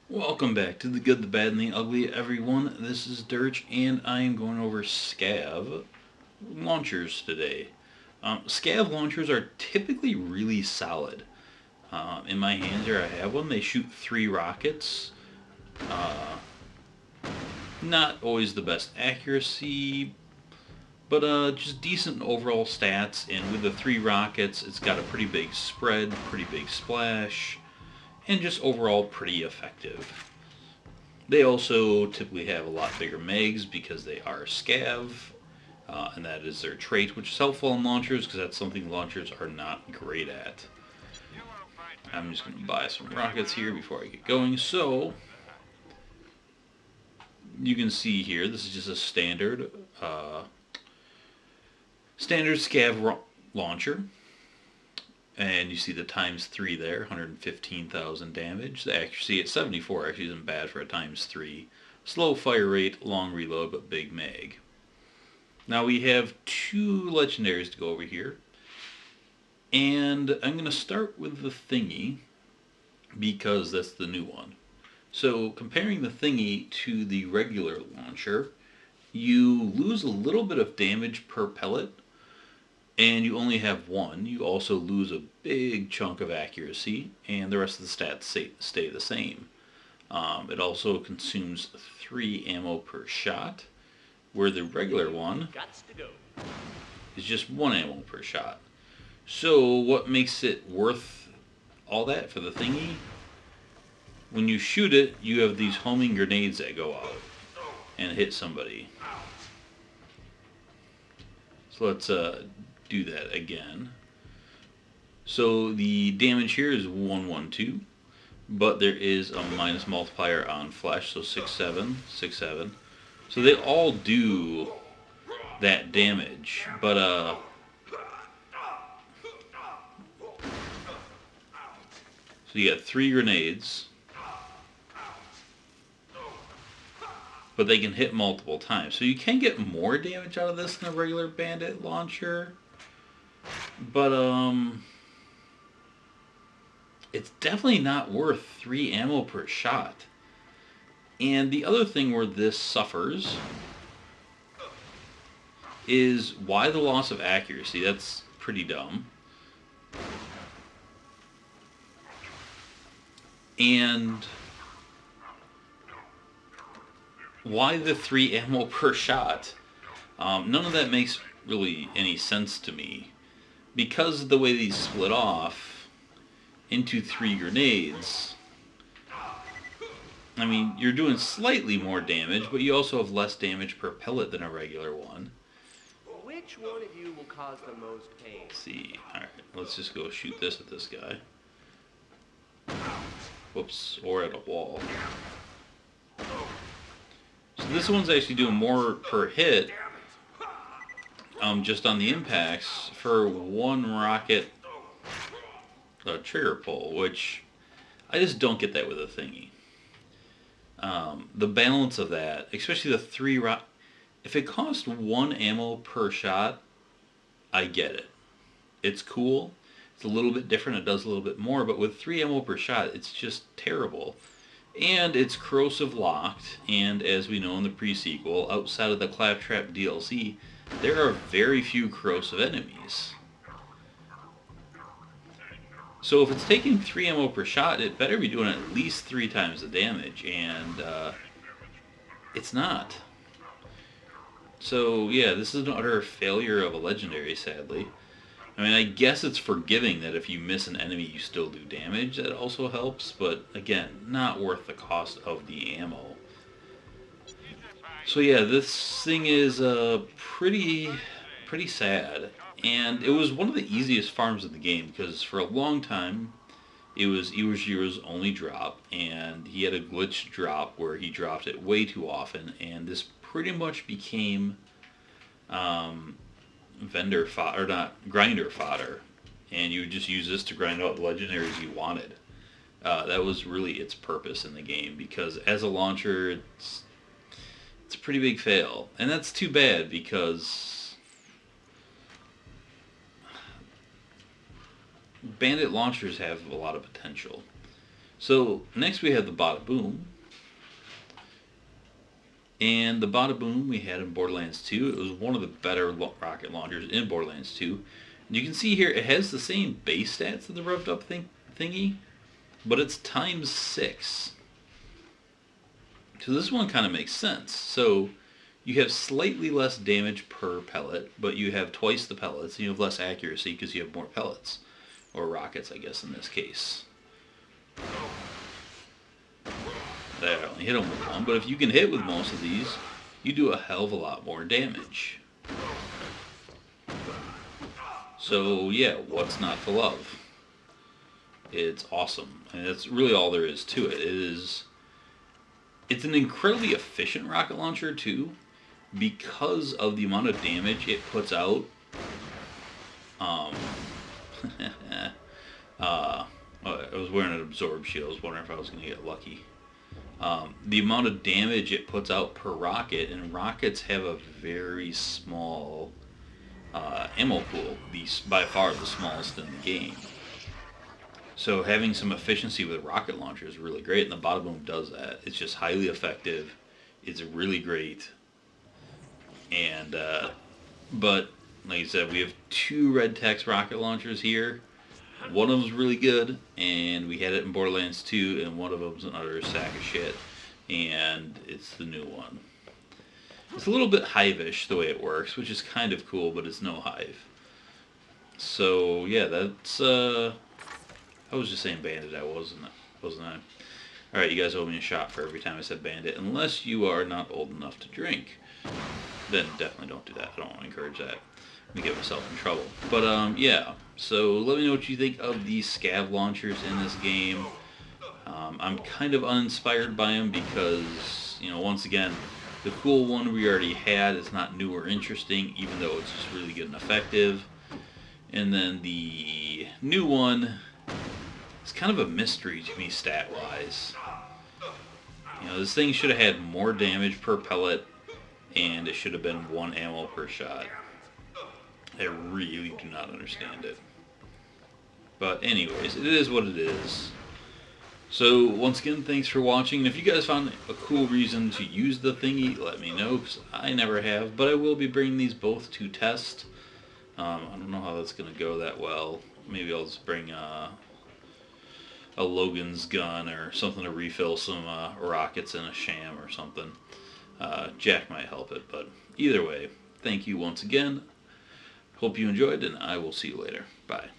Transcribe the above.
Welcome back to the Good, the Bad, and the Ugly, everyone. This is Dirch, and I am going over Scav launchers today. Scav launchers are typically really solid. In my hands here, I have one. They shoot 3 rockets. Uh, Not always the best accuracy, but just decent overall stats. And with the 3 rockets, it's got a pretty big spread, pretty big splash, and just overall pretty effective. They also typically have a lot bigger mags because they are scav, and that is their trait, which is helpful in launchers because that's something launchers are not great at. I'm just going to buy some rockets here before I get going. So, you can see here, this is just a standard scav launcher. And you see the times 3 there, 115,000 damage. The accuracy at 74 actually isn't bad for a times 3. Slow fire rate, long reload, but big mag. Now we have 2 legendaries to go over here. And I'm going to start with the thingy, because that's the new one. So comparing the thingy to the regular launcher, you lose a little bit of damage per pellet, and you only have 1. You also lose a big chunk of accuracy, and the rest of the stats stay the same. It also consumes 3 ammo per shot, where the regular one is just 1 ammo per shot. So what makes it worth all that for the thingy? When you shoot it, you have these homing grenades that go out and hit somebody. So let's do that again. So the damage here is 112, but there is a minus multiplier on flesh, so 6-7, 6-7. So they all do that damage, but so you got 3 grenades, but they can hit multiple times. So you can get more damage out of this than a regular bandit launcher, but it's definitely not worth 3 ammo per shot. And the other thing where this suffers is why the loss of accuracy. That's pretty dumb. And why the 3 ammo per shot? None of that makes really any sense to me. Because of the way these split off into 3 grenades, I mean, you're doing slightly more damage, but you also have less damage per pellet than a regular one. Which one of you will cause the most pain? Let's see. Alright, let's just go shoot this at this guy. Whoops, or at a wall. So this one's actually doing more per hit, just on the impacts, for 1 rocket trigger pull, which I just don't get that with a thingy. The balance of that, especially the 3 if it costs 1 ammo per shot, I get it. It's cool. It's a little bit different. It does a little bit more, but with 3 ammo per shot, it's just terrible. And it's corrosive locked, and as we know in the pre-sequel, outside of the Claptrap DLC, there are very few corrosive enemies. So if it's taking 3 ammo per shot, it better be doing at least 3 times the damage, and it's not. So yeah, this is an utter failure of a legendary, sadly. I mean, I guess it's forgiving that if you miss an enemy you still do damage. That also helps, but again, not worth the cost of the ammo. So yeah, this thing is pretty sad. And it was one of the easiest farms in the game, because for a long time it was Iwajiro's only drop, and he had a glitch drop where he dropped it way too often, and this pretty much became vendor fodder, or not, grinder fodder, and you would just use this to grind out the legendaries you wanted. That was really its purpose in the game, because as a launcher, it's a pretty big fail, and that's too bad, because bandit launchers have a lot of potential. So next we have the Bada Boom. And the Bada Boom we had in Borderlands 2. It was one of the better rocket launchers in Borderlands 2. And you can see here it has the same base stats of the revved up thingy, but it's times 6. So this one kind of makes sense. So you have slightly less damage per pellet, but you have twice the pellets, and you have less accuracy because you have more pellets. Or rockets, I guess, in this case. I only hit them with one, but if you can hit with most of these, you do a hell of a lot more damage. So yeah, what's not to love? It's awesome, and that's really all there is to it. It's an incredibly efficient rocket launcher too, because of the amount of damage it puts out. I was wearing an absorb shield. I was wondering if I was going to get lucky. The amount of damage it puts out per rocket, and rockets have a very small ammo pool, by far the smallest in the game. So having some efficiency with a rocket launcher is really great, and the Bada Boom does that. It's just highly effective. It's really great. And but like I said, we have 2 Red Tex rocket launchers here. One of them's really good, and we had it in Borderlands 2, and one of them's an utter sack of shit, and it's the new one. It's a little bit Hive-ish the way it works, which is kind of cool, but it's no Hive. So yeah, that's I was just saying Bandit, wasn't I? Alright, you guys owe me a shot for every time I said Bandit, unless you are not old enough to drink. Then definitely don't do that. I don't want to encourage that. I'm gonna get myself in trouble. But yeah, so let me know what you think of these scav launchers in this game. I'm kind of uninspired by them because, you know, once again, the cool one we already had is not new or interesting, even though it's just really good and effective. And then the new one is kind of a mystery to me stat-wise. You know, this thing should have had more damage per pellet, and it should have been 1 ammo per shot. I really do not understand it. But anyways, it is what it is. So once again, thanks for watching. And if you guys found a cool reason to use the thingy, let me know, because I never have. But I will be bringing these both to test. I don't know how that's going to go that well. Maybe I'll just bring a Logan's gun or something to refill some rockets in a sham or something. Jack might help it, but either way, thank you once again. Hope you enjoyed, and I will see you later. Bye.